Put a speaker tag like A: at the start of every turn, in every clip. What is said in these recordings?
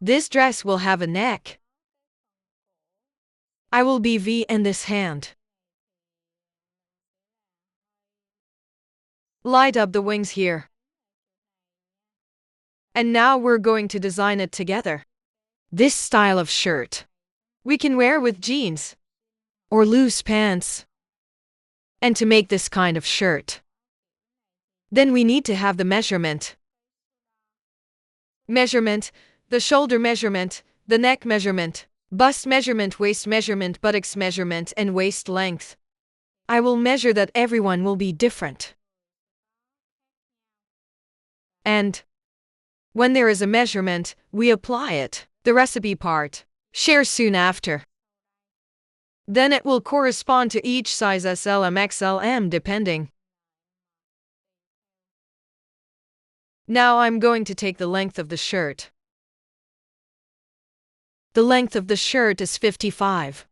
A: This dress will have a neck. I will be V in this hand. Light up the wings here. And now we're going to design it together. This style of shirt we can wear with jeans or loose pants. And to make this kind of shirt, then we need to have the measurement. The shoulder measurement, the neck measurement, bust measurement, waist measurement, buttocks measurement, and waist length. I will measure that everyone will be different. And when there is a measurement, we apply it. The recipe part, share soon after. Then it will correspond to each size SL, M, XL, M depending. Now I'm going to take the length of the shirt. The length of the shirt is 55.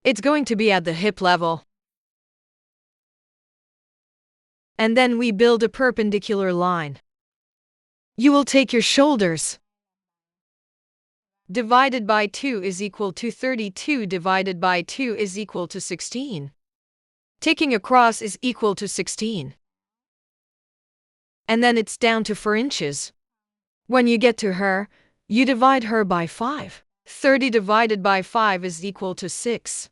A: It's going to be at the hip level. And then we build a perpendicular line. You will take your shoulders. Divided by 2 is equal to 32 divided by 2 is equal to 16. Taking across is equal to 16. And then it's down to 4 inches. When you get to her, you divide her by 5. 30 divided by 5 is equal to 6.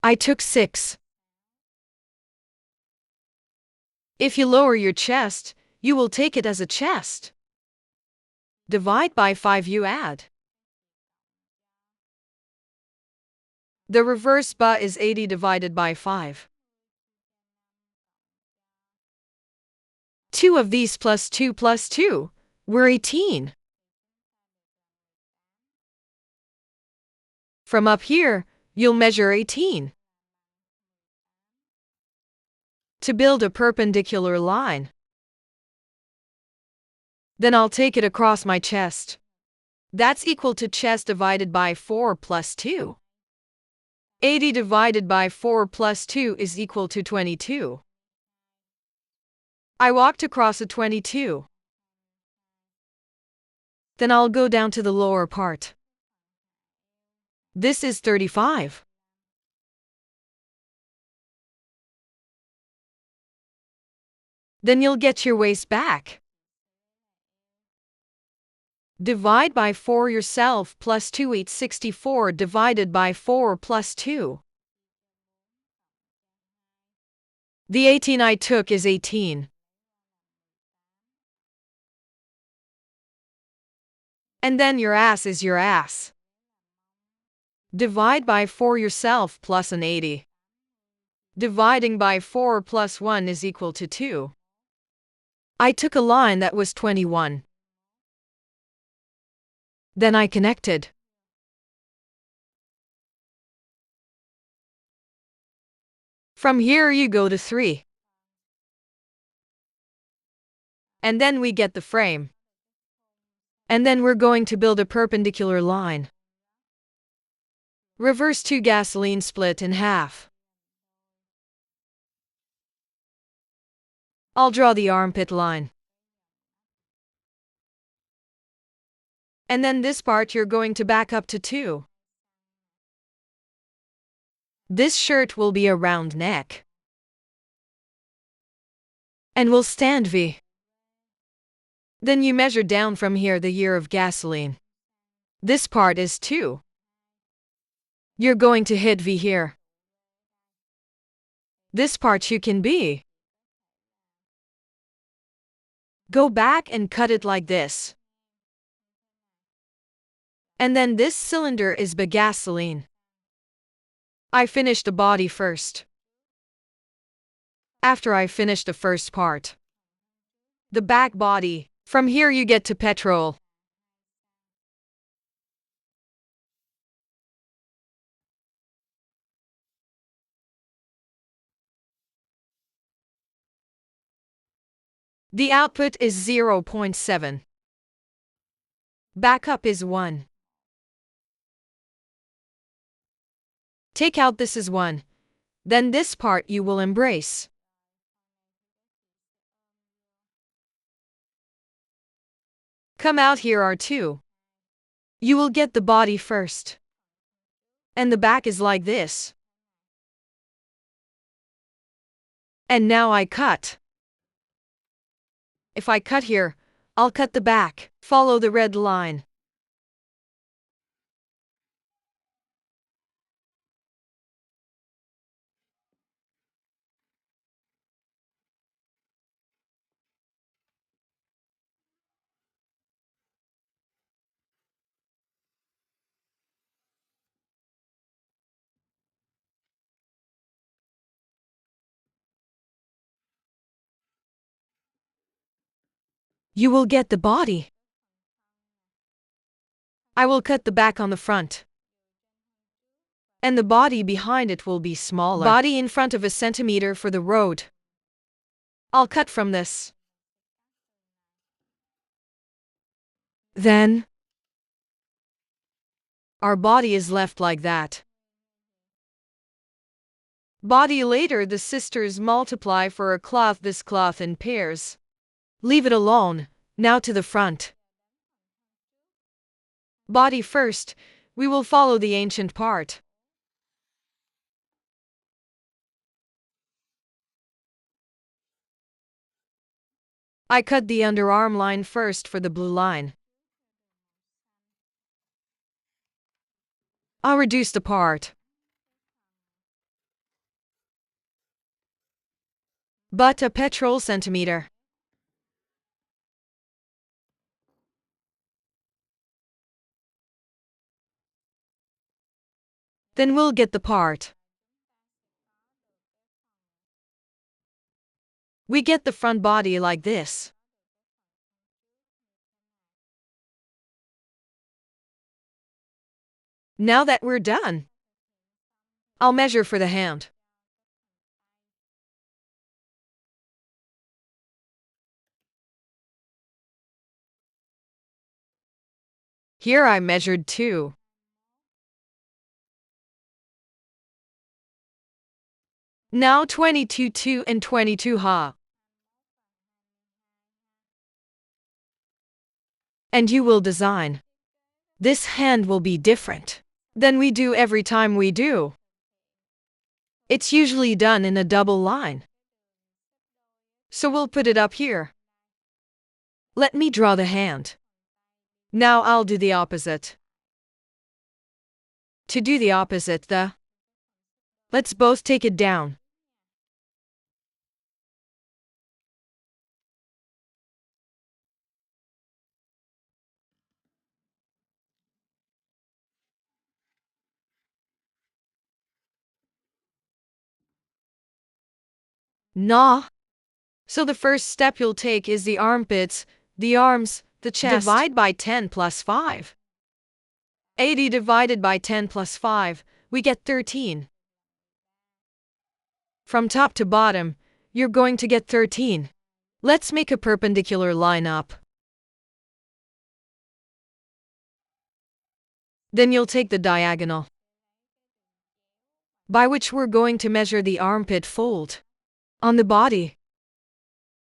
A: I took 6. If you lower your chest, you will take it as a chest. Divide by 5, you add. The reverse ba is 80 divided by 5. 2 of these plus 2 plus 2 were 18. From up here, you'll measure 18. To build a perpendicular line. Then I'll take it across my chest. That's equal to chest divided by 4 plus 2. 80 divided by 4 plus 2 is equal to 22. I walked across a 22. Then I'll go down to the lower part. This is 35. Then you'll get your waist back. Divide by 4 yourself plus 2 8 64 divided by 4 plus 2. The 18 I took is 18. And then your ass is your ass. Divide by 4 yourself plus an 80. Dividing by 4 plus 1 is equal to 2. I took a line that was 21. Then I connected. From here you go to 3. And then we get the frame. And then we're going to build a perpendicular line. Reverse 2 gasoline split in half. I'll draw the armpit line. And then this part you're going to back up to 2. This shirt will be a round neck. And will stand V. Then you measure down from here the year of gasoline. This part is 2. You're going to hit V here. This part you can B. Go back and cut it like this. And then this cylinder is B gasoline. I finished the body first. After I finished the first part, the back body, from here you get to petrol. The output is 0.7. Backup is 1. Take out this is 1. Then this part you will embrace. Come out, here are two. You will get the body first. And the back is like this. And now I cut. If I cut here, I'll cut the back. Follow the red line. You will get the body. I will cut the back on the front. And the body behind it will be smaller. Body in front of 1 centimeter for the road. I'll cut from this. Then our body is left like that. Body later the sisters multiply for a cloth, this cloth in pairs. Leave it alone. Now to the front. Body first, we will follow the ancient part. I cut the underarm line first for the blue line. I'll reduce the part. But a petrol centimeter. Then we'll get the part. We get the front body like this. Now that we're done, I'll measure for the hand. Here I measured 2. Now 22, 2 and 22 ha. And you will design. This hand will be different than we do every time we do. It's usually done in a double line. So we'll put it up here. Let me draw the hand. Now I'll do the opposite. To do the opposite, let's both take it down. Nah. So the first step you'll take is the armpits, the arms, the chest. Divide by 10 plus 5. 80 divided by 10 plus 5, we get 13. From top to bottom, you're going to get 13. Let's make a perpendicular line up. Then you'll take the diagonal, by which we're going to measure the armpit fold on the body.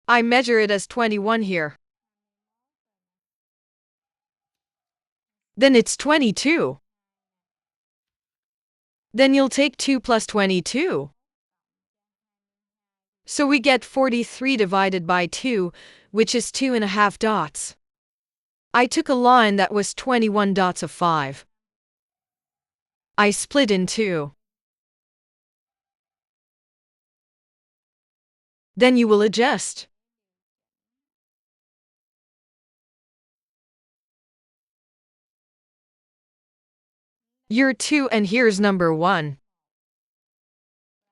A: I measure it as 21 here. Then it's 22. Then you'll take 2 plus 22. So we get 43 divided by 2, which is 2.5 dots. I took a line that was 21 dots of 5. I split in 2. Then you will adjust. You're 2 and here's number 1.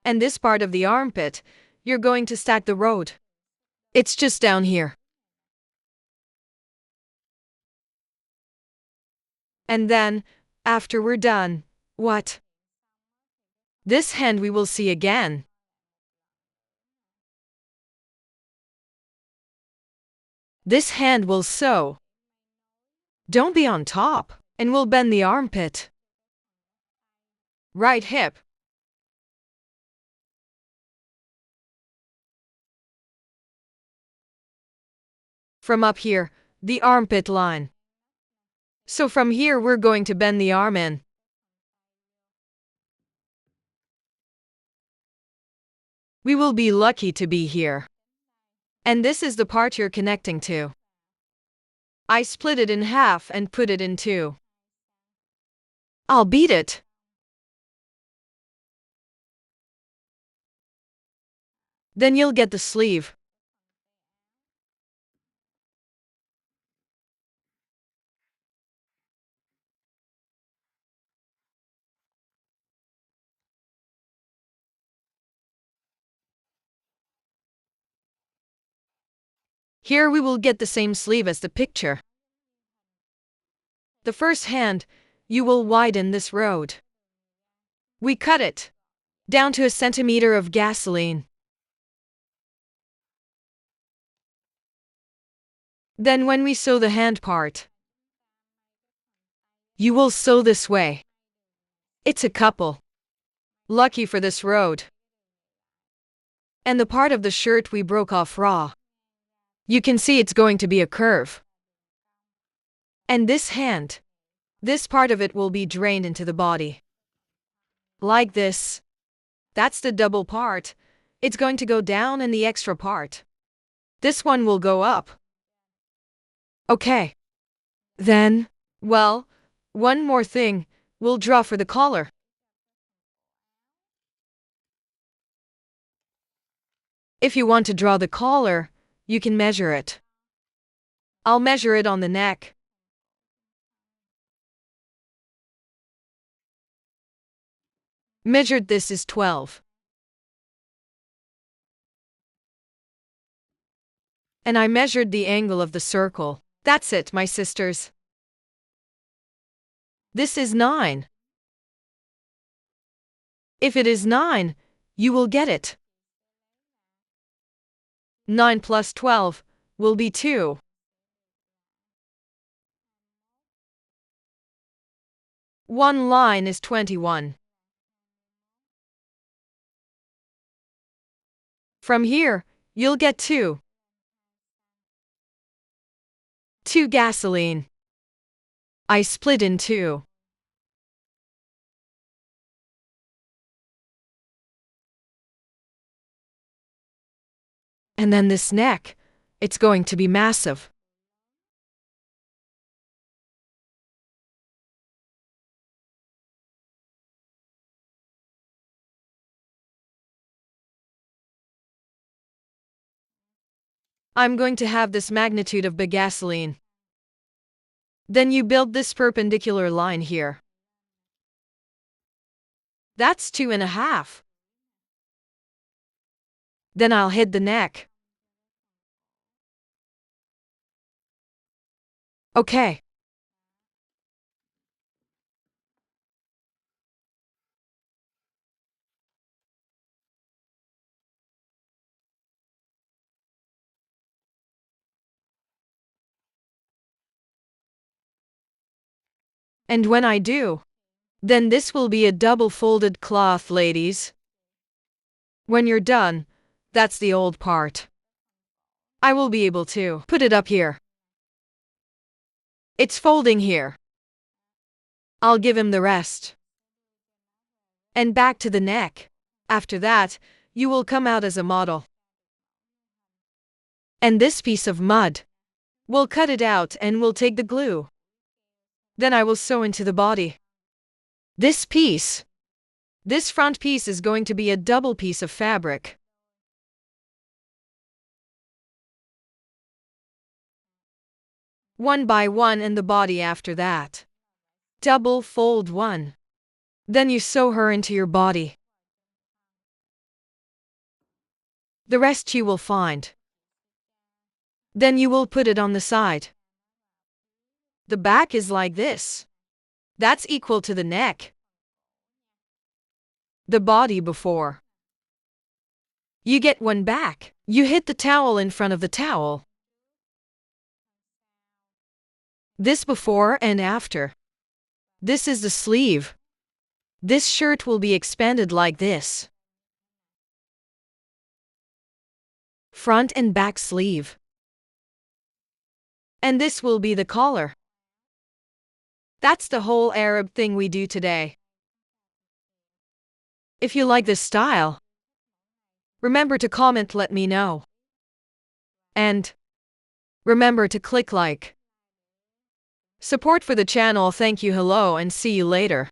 A: And this part of the armpit, you're going to stack the road. It's just down here. And then, after we're done, what? This hand we will see again. This hand will sew. Don't be on top, and we'll bend the armpit. Right hip. From up here, the armpit line. So from here we're going to bend the arm in. We will be lucky to be here. And this is the part you're connecting to. I split it in half and put it in two. I'll beat it. Then you'll get the sleeve. Here we will get the same sleeve as the picture. The first hand, you will widen this road. We cut it down to 1 centimeter of gasoline. Then when we sew the hand part, you will sew this way. It's a couple. Lucky for this road. And the part of the shirt we broke off raw. You can see it's going to be a curve. And this hand, this part of it will be drained into the body. Like this. That's the double part. It's going to go down and the extra part. This one will go up. Okay. Then, well, one more thing, we'll draw for the collar. If you want to draw the collar, you can measure it. I'll measure it on the neck. Measured this is 12. And I measured the angle of the circle. That's it, my sisters. This is 9. If it is 9, you will get it. 9 plus 12 will be 2. One line is 21. From here, you'll get 2. 2 gasoline. I split in 2. And then this neck, it's going to be massive. I'm going to have this magnitude of big gasoline. Then you build this perpendicular line here. That's 2.5. Then I'll hit the neck. Okay. And when I do, then this will be a double-folded cloth, ladies. When you're done, that's the old part. I will be able to put it up here. It's folding here. I'll give him the rest. And back to the neck. After that, you will come out as a model. And this piece of mud, we'll cut it out and we'll take the glue. Then I will sew into the body. This piece, this front piece is going to be a double piece of fabric. One by one and the body after that. Double fold one. Then you sew her into your body. The rest you will find. Then you will put it on the side. The back is like this. That's equal to the neck. The body before. You get one back. You hit the towel in front of the towel. This before and after. This is the sleeve. This shirt will be expanded like this. Front and back sleeve. And this will be the collar. That's the whole Arab thing we do today. If you like this style, remember to comment, let me know. And remember to click like. Support for the channel. Thank you, hello, and see you later.